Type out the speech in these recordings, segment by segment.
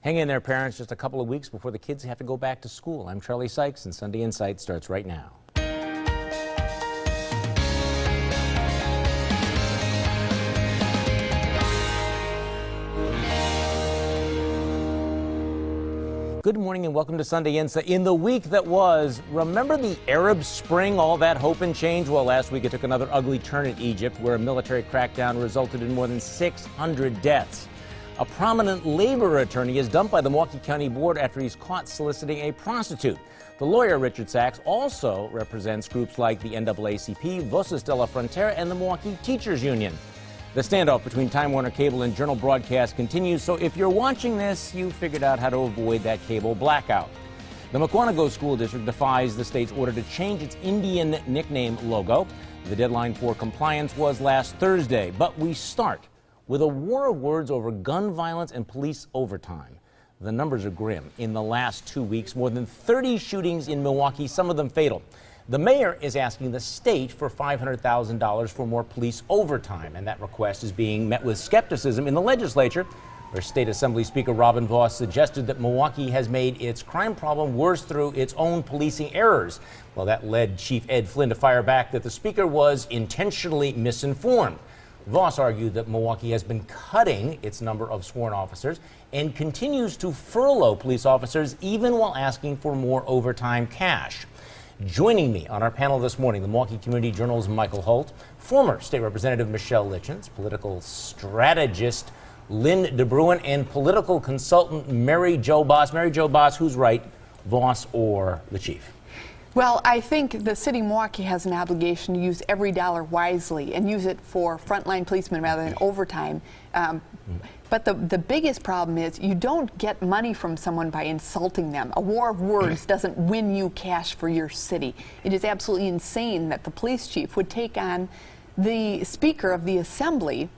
Hang in there, parents. Just a couple of weeks before the kids have to go back to school. I'm Charlie Sykes, and Sunday Insight starts right now. Good morning and welcome to Sunday Insight. In the week that was, remember the Arab Spring, all that hope and change? Well, last week it took another ugly turn in Egypt, where a military crackdown resulted in more than 600 deaths. A prominent labor attorney is dumped by the Milwaukee County Board after he's caught soliciting a prostitute. The lawyer, Richard Sachs, also represents groups like the NAACP, Voces de la Frontera, and the Milwaukee Teachers Union. The standoff between Time Warner Cable and Journal Broadcast continues, so if you're watching this, you figured out how to avoid that cable blackout. The Mukwonago School District defies the state's order to change its Indian nickname logo. The deadline for compliance was last Thursday, but we start with a war of words over gun violence and police overtime. The numbers are grim. In the last 2 weeks, more than 30 shootings in Milwaukee, some of them fatal. The mayor is asking the state for $500,000 for more police overtime, and that request is being met with skepticism in the legislature, where State Assembly Speaker Robin Vos suggested that Milwaukee has made its crime problem worse through its own policing errors. Well, that led Chief Ed Flynn to fire back that the speaker was intentionally misinformed. Vos argued that Milwaukee has been cutting its number of sworn officers and continues to furlough police officers even while asking for more overtime cash. Joining me on our panel this morning, the Milwaukee Community Journal's Michael Holt, former State Representative Michelle Litchens, political strategist Lynn DeBruin, and political consultant Mary Jo Boss. Mary Jo Boss, who's right, Vos or the chief? Well, I think the city of Milwaukee has an obligation to use every dollar wisely and use it for frontline policemen rather than overtime. But the biggest problem is you don't get money from someone by insulting them. A war of words doesn't win you cash for your city. It is absolutely insane that the police chief would take on the Speaker of the Assembly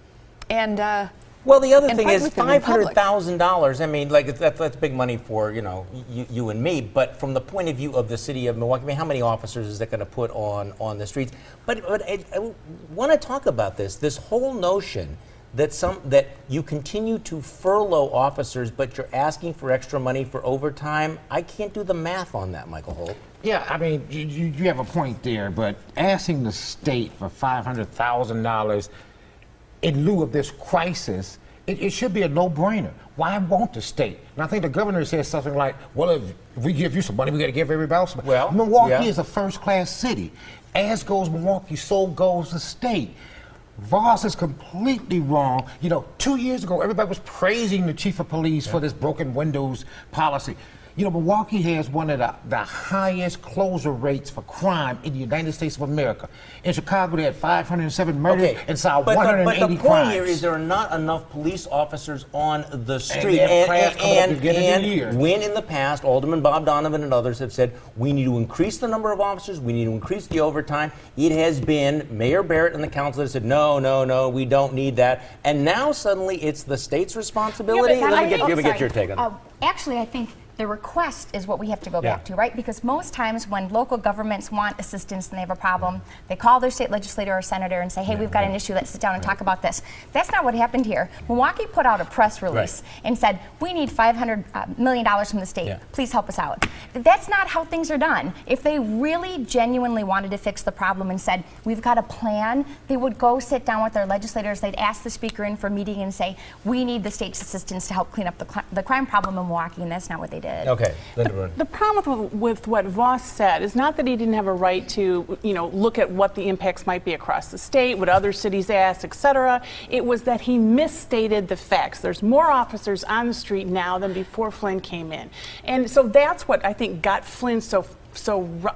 and well, the other thing is $500,000. I mean, like that's big money for you and me. But from the point of view of the city of Milwaukee, I mean, how many officers is that going to put on the streets? But I want to talk about this whole notion that you continue to furlough officers, but you're asking for extra money for overtime. I can't do the math on that, Michael Holt. Yeah, I mean, you have a point there, but asking the state for $500,000 in lieu of this crisis, it should be a no-brainer. Why won't the state? And I think the governor says something like, well, if we give you some money, we got to give everybody else some money. Well, Milwaukee is a first-class city. As goes Milwaukee, so goes the state. Vos is completely wrong. 2 years ago, everybody was praising the chief of police for this broken windows policy. Milwaukee has one of the highest closure rates for crime in the United States of America. In Chicago, they had 507 murders and saw 180 crimes. But the point here is there are not enough police officers on the street. And when in the past, Alderman Bob Donovan and others have said, we need to increase the number of officers, we need to increase the overtime, it has been Mayor Barrett and the council that said, no, we don't need that. And now suddenly it's the state's responsibility? Let me get your take on it. Actually, I think the request is what we have to go back to, right? Because most times when local governments want assistance and they have a problem, they call their state legislator or senator and say, hey, we've got an issue, let's sit down and talk about this. That's not what happened here. Milwaukee put out a press release and said, we need $500 million from the state. Please help us out. That's not how things are done. If they really genuinely wanted to fix the problem and said, we've got a plan, they would go sit down with their legislators, they'd ask the speaker in for a meeting and say, we need the state's assistance to help clean up the crime problem in Milwaukee, and that's not what they did. Okay. The problem with what Vos said is not that he didn't have a right to, look at what the impacts might be across the state, what other cities asked, etc. It was that he misstated the facts. There's more officers on the street now than before Flynn came in. And so that's what I think got Flynn so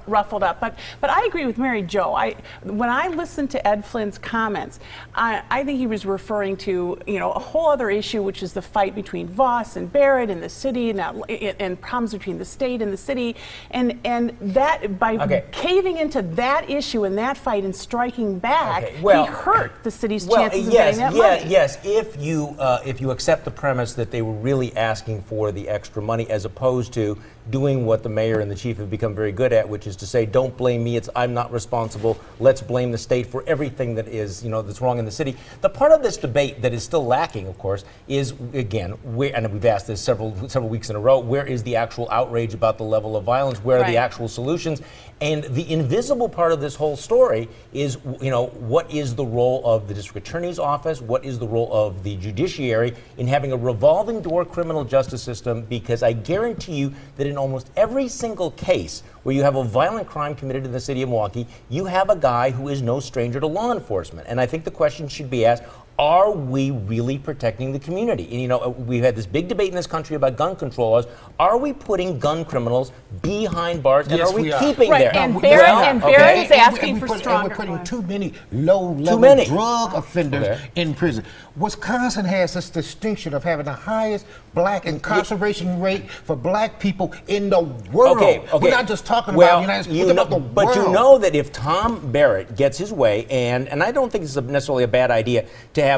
ruffled up. But I agree with Mary Jo. When I listened to Ed Flynn's comments, I think he was referring to a whole other issue, which is the fight between Vos and Barrett and the city, and problems between the state and the city, and that by caving into that issue and that fight and striking back, he hurt the city's chances of getting that money. Yes, if you accept the premise that they were really asking for the extra money as opposed to doing what the mayor and the chief have become very very good at, which is to say, don't blame me, I'm not responsible, let's blame the state for everything that is, that's wrong in the city. The part of this debate that is still lacking, of course, is, again, and we've asked this several weeks in a row, where is the actual outrage about the level of violence? Where are the actual solutions? And the invisible part of this whole story is, what is the role of the district attorney's office? What is the role of the judiciary in having a revolving door criminal justice system? Because I guarantee you that in almost every single case where you have a violent crime committed in the city of Milwaukee, you have a guy who is no stranger to law enforcement. And I think the question should be asked, are we really protecting the community? And we've had this big debate in this country about gun control laws. Are we putting gun criminals behind bars, and are we keeping right. them? And Barrett is asking for stronger. And we're putting too many low-level drug offenders in prison. Wisconsin has this distinction of having the highest black incarceration rate for black people in the world. Okay. We're not just talking about the United States, we're talking about the world. But you know that if Tom Barrett gets his way, and I don't think this is necessarily a bad idea to have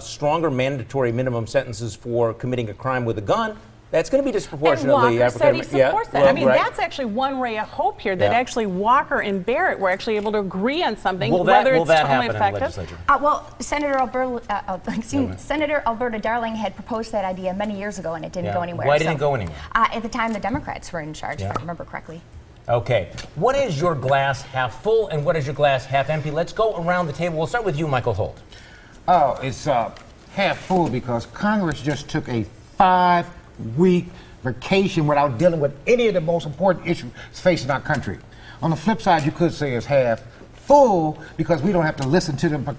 stronger mandatory minimum sentences for committing a crime with a gun, that's going to be disproportionately African American. Said he supports that. I mean, right. That's actually one ray of hope here, that actually Walker and Barrett were actually able to agree on something, will whether that it's happen totally in the effective. legislature? Well, Senator Alberta Darling had proposed that idea many years ago, and it didn't go anywhere. Why didn't it go anywhere? At the time, the Democrats were in charge, if I remember correctly. Okay. What is your glass half full, and what is your glass half empty? Let's go around the table. We'll start with you, Michael Holt. Oh, it's half full because Congress just took a 5-week vacation without dealing with any of the most important issues facing our country. On the flip side, you could say it's half full because we don't have to listen to them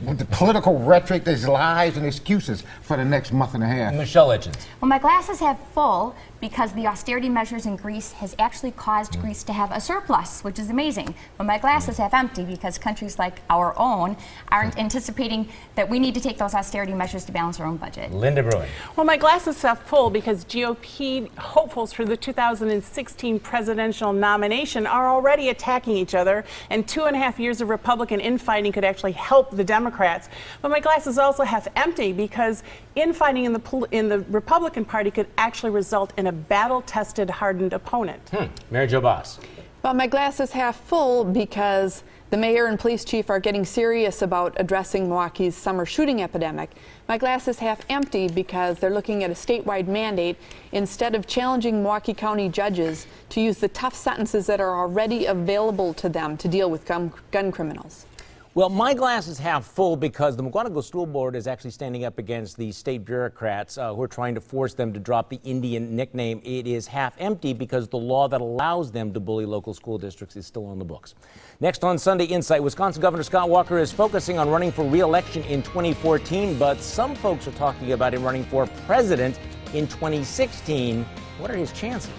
with the political rhetoric, there's lies and excuses for the next month and a half. Michelle Edgens. Well, my glass is half full because the austerity measures in Greece has actually caused Greece to have a surplus, which is amazing. But my glass is half empty because countries like our own aren't anticipating that we need to take those austerity measures to balance our own budget. Linda Bruin. Well, my glass is half full because GOP hopefuls for the 2016 presidential nomination are already attacking each other, and 2.5 years of Republican infighting could actually help the Democrats. But my glass is also half empty because infighting in the Republican Party could actually result in a battle-tested, hardened opponent. Mary Jo Boss. Well, my glass is half full because the mayor and police chief are getting serious about addressing Milwaukee's summer shooting epidemic. My glass is half empty because they're looking at a statewide mandate instead of challenging Milwaukee County judges to use the tough sentences that are already available to them to deal with gun criminals. Well, my glass is half full because the McGuanago School Board is actually standing up against the state bureaucrats who are trying to force them to drop the Indian nickname. It is half empty because the law that allows them to bully local school districts is still on the books. Next on Sunday Insight, Wisconsin Governor Scott Walker is focusing on running for re-election in 2014, but some folks are talking about him running for president in 2016. What are his chances?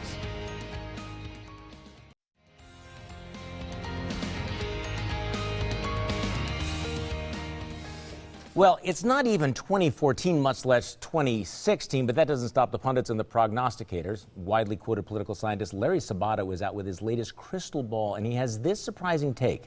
Well, it's not even 2014, much less 2016, but that doesn't stop the pundits and the prognosticators. Widely quoted political scientist Larry Sabato is out with his latest crystal ball, and he has this surprising take.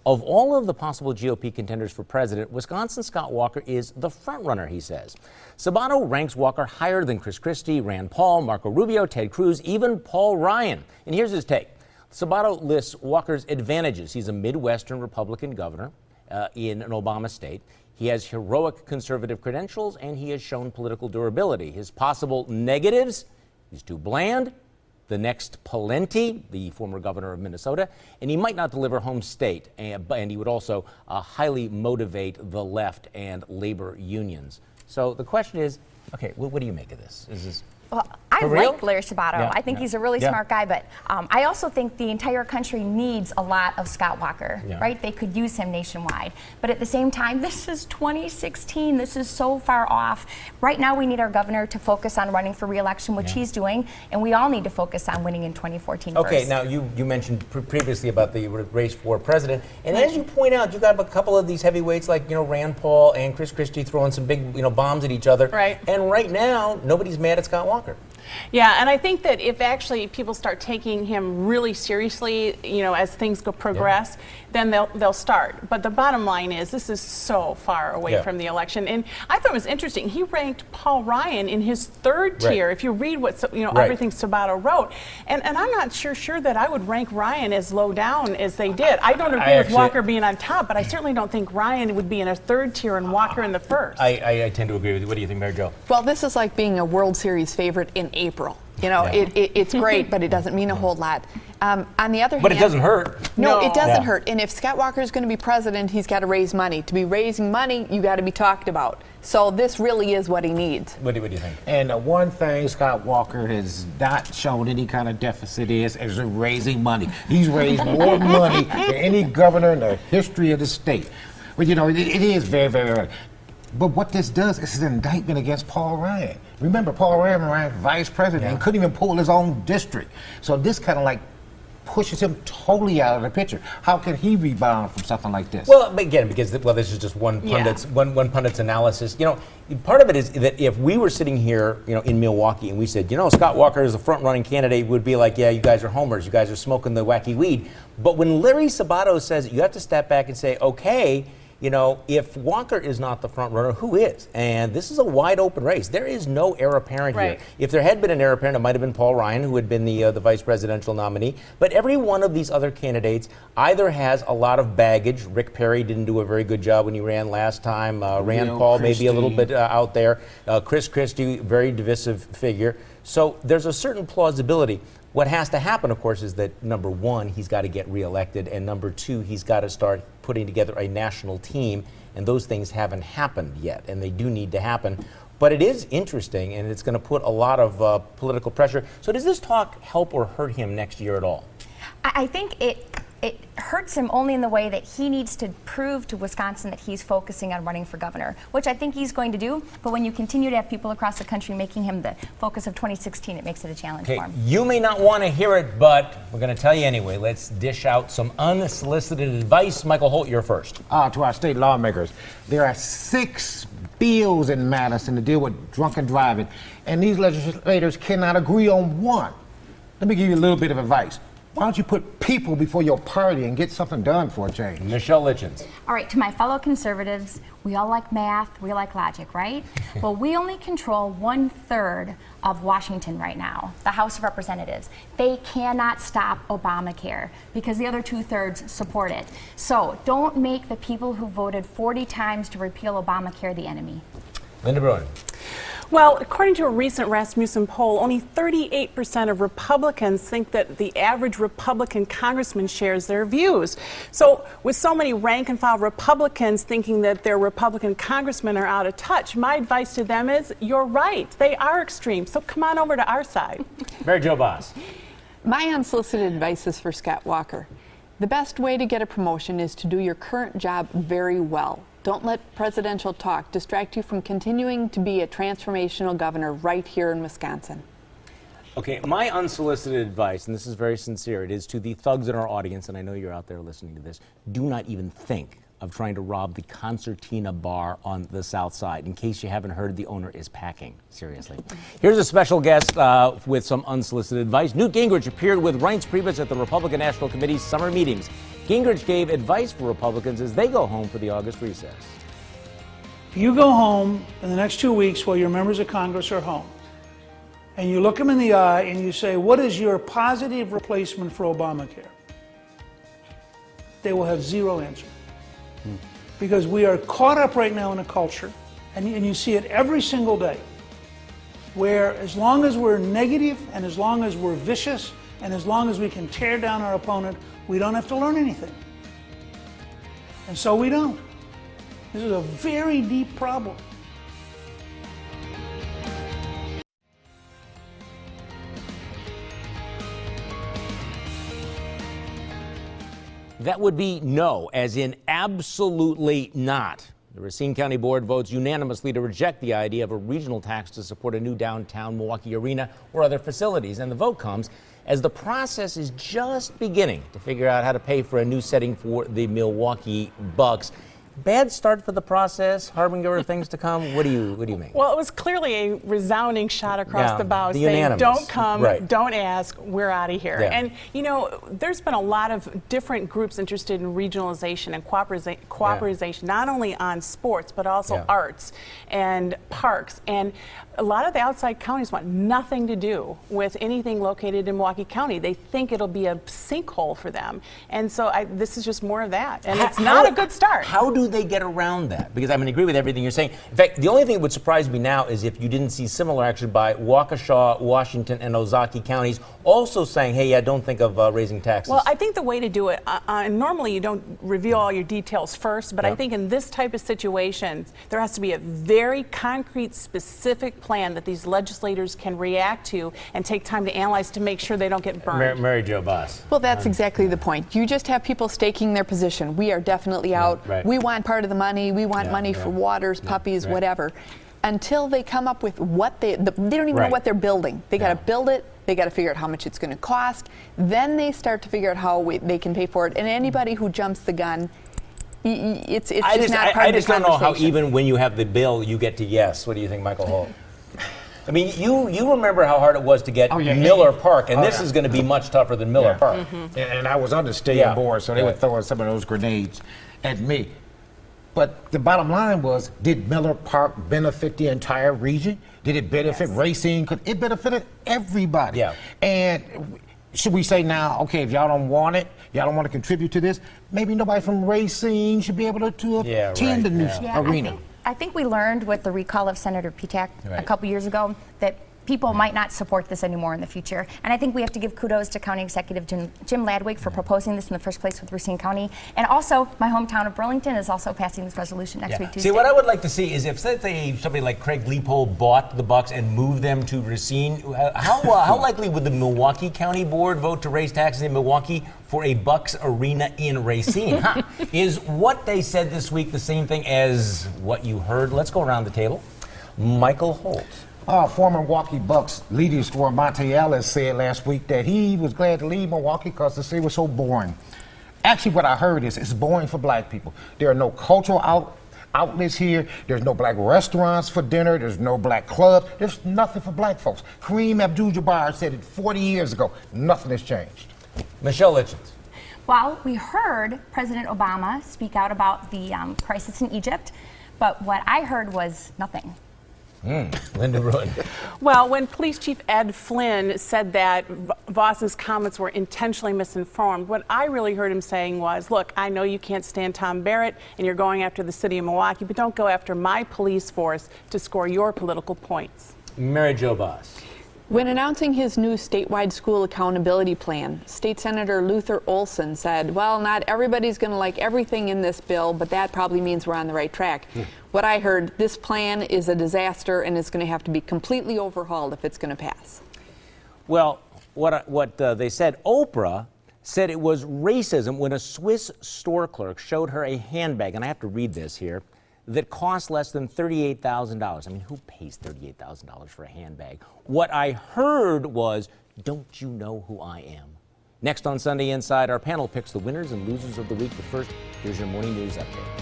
Of all of the possible GOP contenders for president, Wisconsin Scott Walker is the frontrunner, he says. Sabato ranks Walker higher than Chris Christie, Rand Paul, Marco Rubio, Ted Cruz, even Paul Ryan. And here's his take. Sabato lists Walker's advantages. He's a Midwestern Republican governor in an Obama state. He has heroic conservative credentials, and he has shown political durability. His possible negatives: he's too bland, the next Pawlenty, the former governor of Minnesota, and he might not deliver home state, and he would also highly motivate the left and labor unions. So the question is, okay, what do you make of this? Is this Well, I like Larry Sabato. Yeah, I think he's a really smart guy, but I also think the entire country needs a lot of Scott Walker, right? They could use him nationwide. But at the same time, this is 2016. This is so far off. Right now, we need our governor to focus on running for re-election, which he's doing, and we all need to focus on winning in 2014 Okay, first. now you mentioned previously about the race for president, and as you point out, you got a couple of these heavyweights like Rand Paul and Chris Christie throwing some big bombs at each other. Right. And right now, nobody's mad at Scott Walker. Yeah, and I think that if actually people start taking him really seriously, as things progress, then they'll start. But the bottom line is this is so far away from the election. And I thought it was interesting. He ranked Paul Ryan in his third tier. If you read what everything Sabato wrote, and I'm not sure that I would rank Ryan as low down as they did. I don't agree with Walker being on top, but I certainly don't think Ryan would be in a third tier and Walker in the first. I tend to agree with you. What do you think, Mary Jo? Well, this is like being a World Series favorite in April. You know, it's great, but it doesn't mean a whole lot. On the other hand, but it doesn't hurt. No, it doesn't hurt. And if Scott Walker is going to be president, he's got to raise money. To be raising money, you got to be talked about. So this really is what he needs. What do you think? And the one thing Scott Walker has not shown any kind of deficit is raising money. He's raised more money than any governor in the history of the state. But you know, it is very, very early. But what this does is an indictment against Paul Ryan. Remember, Paul Ryan ran vice president and couldn't even pull his own district. So this kind of like pushes him totally out of the picture. How can he rebound from something like this? Well, again, because this is just one pundit's one pundit's analysis. You know, part of it is that if we were sitting here, in Milwaukee, and we said, Scott Walker is a front-running candidate, would be like, yeah, you guys are homers, you guys are smoking the wacky weed. But when Larry Sabato says it, you have to step back and say, okay, if Walker is not the front runner, who is? And this is a wide open race. There is no heir apparent here. If there had been an heir apparent, it might have been Paul Ryan, who had been the vice presidential nominee. But every one of these other candidates either has a lot of baggage. Rick Perry didn't do a very good job when he ran last time. Rand Paul maybe a little bit out there. Chris Christie, very divisive figure. So there's a certain plausibility. What has to happen, of course, is that number one, he's got to get reelected, and number two, he's got to start putting together a national team, and those things haven't happened yet, and they do need to happen. But it is interesting, and it's going to put a lot of political pressure. So does this talk help or hurt him next year at all? I think it hurts him only in the way that he needs to prove to Wisconsin that he's focusing on running for governor, which I think he's going to do. But when you continue to have people across the country making him the focus of 2016, it makes it a challenge for him. You may not want to hear it, but we're going to tell you anyway. Let's dish out some unsolicited advice. Michael Holt, you're first. To our state lawmakers, there are 6 bills in Madison to deal with drunken driving, and these legislators cannot agree on one. Let me give you a little bit of advice. Why don't you put people before your party and get something done for a change? Michelle Litchens. All right, to my fellow conservatives, we all like math, we like logic, right? Well, we only control 1/3 of Washington right now, the House of Representatives. They cannot stop Obamacare because the other 2/3 support it. So don't make the people who voted 40 times to repeal Obamacare the enemy. Linda Bruin. Well, according to a recent Rasmussen poll, only 38% of Republicans think that the average Republican congressman shares their views. So with so many rank-and-file Republicans thinking that their Republican congressmen are out of touch, my advice to them is, you're right, they are extreme, so come on over to our side. Mary Jo Boss. My unsolicited advice is for Scott Walker. The best way to get a promotion is to do your current job very well. Don't let presidential talk distract you from continuing to be a transformational governor right here in Wisconsin. Okay, my unsolicited advice, and this is very sincere, it is to the thugs in our audience, and I know you're out there listening to this, do not even think of trying to rob the Concertina Bar on the South Side. In case you haven't heard, the owner is packing. Seriously. Here's a special guest with some unsolicited advice. Newt Gingrich appeared with Reince Priebus at the Republican National Committee's summer meetings. Gingrich gave advice for Republicans as they go home for the August recess. You go home in the next 2 weeks while your members of Congress are home, and you look them in the eye and you say, what is your positive replacement for Obamacare? They will have zero answer. Because we are caught up right now in a culture, and you see it every single day, where as long as we're negative and as long as we're vicious and as long as we can tear down our opponent, we don't have to learn anything. And so we don't. This is a very deep problem. That would be no, as in absolutely not. The Racine County Board votes unanimously to reject the idea of a regional tax to support a new downtown Milwaukee arena or other facilities. And the vote comes as the process is just beginning to figure out how to pay for a new setting for the Milwaukee Bucks. bad start for the process, harbinger of things to come? What do you mean? Well, it was clearly a resounding shot across the bow the saying, unanimous. don't come, Right. don't ask, we're out of here. Yeah. And, you know, there's been a lot of different groups interested in regionalization and cooperation, not only on sports, but also arts and parks. And a lot of the outside counties want nothing to do with anything located in Milwaukee County. They think it'll be a sinkhole for them. And so this is just more of that. And it's not a good start. How do they get around that? Because I agree with everything you're saying. In fact, the only thing that would surprise me now is if you didn't see similar action by Waukesha, Washington, and Ozaukee counties also saying, hey, don't think of raising taxes. Well, I think the way to do it, normally you don't reveal all your details first, but I think in this type of situation, there has to be a very concrete, specific plan that these legislators can react to and take time to analyze to make sure they don't get burned. Mary Jo Boss. Well, that's exactly the point. You just have people staking their position. We are definitely out. Right. We want part of the money. We want money for waters, puppies, whatever. Until they come up with what they don't even know what they're building. They got to build it. They got to figure out how much it's going to cost. Then they start to figure out how they can pay for it. And anybody who jumps the gun, it's just not part of the conversation. I just don't know how even when you have the bill, you get to yes. What do you think, Michael Holt? I mean, you remember how hard it was to get Miller Park, and this is going to be much tougher than Miller Park. And I was on the stadium board, so they were throwing some of those grenades at me. But the bottom line was, did Miller Park benefit the entire region? Did it benefit Racine? It benefited everybody. Yeah. And should we say now, okay, if y'all don't want it, y'all don't want to contribute to this, maybe nobody from Racine should be able to attend the new arena. I think we learned with the recall of Senator Petak a couple years ago that people might not support this anymore in the future. And I think we have to give kudos to County Executive Jim Ladwig for proposing this in the first place with Racine County. And also, my hometown of Burlington is also passing this resolution next week, Tuesday. See, what I would like to see is if, say, somebody like Craig Leopold bought the Bucks and moved them to Racine, how likely would the Milwaukee County Board vote to raise taxes in Milwaukee for a Bucks arena in Racine? Is what they said this week the same thing as what you heard? Let's go around the table. Michael Holt. Former Milwaukee Bucks leading scorer Monte Ellis said last week that he was glad to leave Milwaukee because the city was so boring. Actually, what I heard is it's boring for black people. There are no cultural outlets here. There's no black restaurants for dinner. There's no black clubs. There's nothing for black folks. Kareem Abdul-Jabbar said it 40 years ago. Nothing has changed. Michelle Litchens. Well, we heard President Obama speak out about the crisis in Egypt, but what I heard was nothing. Linda Ruin. Well, when Police Chief Ed Flynn said that Voss's comments were intentionally misinformed, what I really heard him saying was, look, I know you can't stand Tom Barrett and you're going after the city of Milwaukee, but don't go after my police force to score your political points. Mary Jo Boss. When announcing his new statewide school accountability plan, State Senator Luther Olson said, well, not everybody's going to like everything in this bill, but that probably means we're on the right track. What I heard, this plan is a disaster and it's going to have to be completely overhauled if it's going to pass. Well, what they said, Oprah said it was racism when a Swiss store clerk showed her a handbag, and I have to read this here, that cost less than $38,000. I mean, who pays $38,000 for a handbag? What I heard was, don't you know who I am? Next on Sunday Inside, our panel picks the winners and losers of the week. But first, here's your morning news update.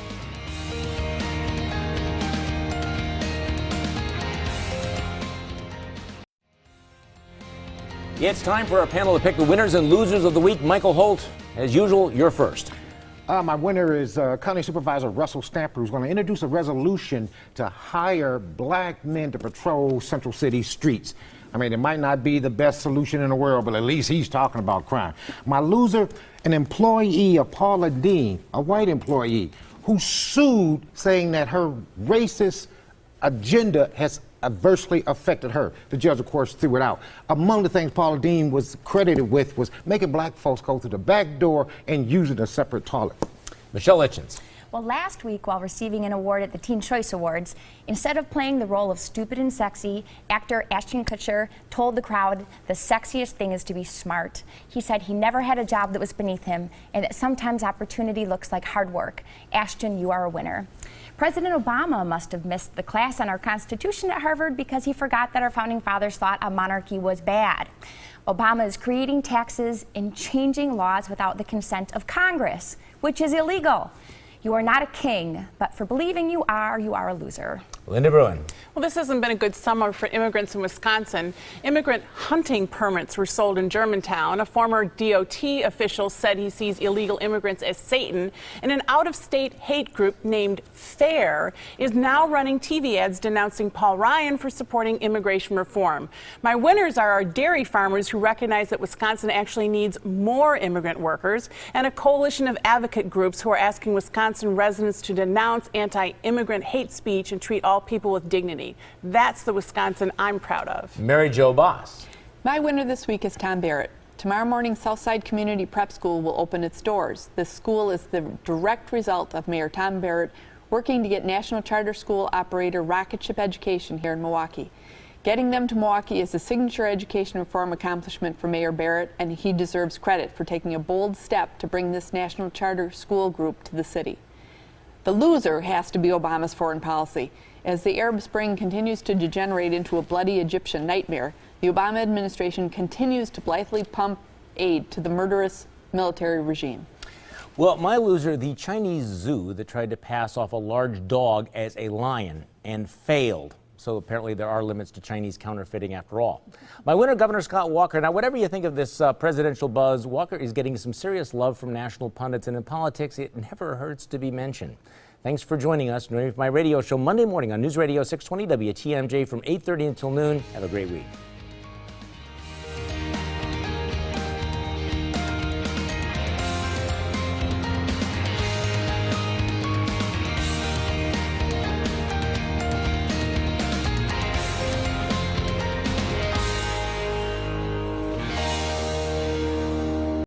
It's time for our panel to pick the winners and losers of the week. Michael Holt, as usual, you're first. My winner is County Supervisor Russell Stamper, who's going to introduce a resolution to hire black men to patrol Central City streets. I mean, it might not be the best solution in the world, but at least he's talking about crime. My loser, an employee of Paula Dean, a white employee, who sued saying that her racist agenda has adversely affected her. The judge, of course, threw it out. Among the things Paula Dean was credited with was making black folks go through the back door and using a separate toilet. Michelle Litchens. Well, last week, while receiving an award at the Teen Choice Awards, instead of playing the role of stupid and sexy, actor Ashton Kutcher told the crowd the sexiest thing is to be smart. He said he never had a job that was beneath him and that sometimes opportunity looks like hard work. Ashton, you are a winner. President Obama must have missed the class on our Constitution at Harvard because he forgot that our founding fathers thought a monarchy was bad. Obama is creating taxes and changing laws without the consent of Congress, which is illegal. You are not a king, but for believing you are a loser. Linda Bruin. Well, this hasn't been a good summer for immigrants in Wisconsin. Immigrant hunting permits were sold in Germantown. A former DOT official said he sees illegal immigrants as Satan. And an out-of-state hate group named FAIR is now running TV ads denouncing Paul Ryan for supporting immigration reform. My winners are our dairy farmers who recognize that Wisconsin actually needs more immigrant workers, and a coalition of advocate groups who are asking Wisconsin residents to denounce anti-immigrant hate speech and treat all people with dignity. That's the Wisconsin I'm proud of. Mary Jo Boss. My winner this week is Tom Barrett. Tomorrow morning, Southside Community Prep School will open its doors. This school is the direct result of Mayor Tom Barrett working to get National Charter School operator Rocket Ship Education here in Milwaukee. Getting them to Milwaukee is a signature education reform accomplishment for Mayor Barrett, and he deserves credit for taking a bold step to bring this National Charter School group to the city. The loser has to be Obama's foreign policy. As the Arab Spring continues to degenerate into a bloody Egyptian nightmare, the Obama administration continues to blithely pump aid to the murderous military regime. Well, my loser, the Chinese zoo that tried to pass off a large dog as a lion and failed. So apparently there are limits to Chinese counterfeiting after all. My winner, Governor Scott Walker. Now, whatever you think of this presidential buzz, Walker is getting some serious love from national pundits, and in politics, it never hurts to be mentioned. Thanks for joining us for my radio show Monday morning on News Radio 620 WTMJ from 8:30 until noon. Have a great week.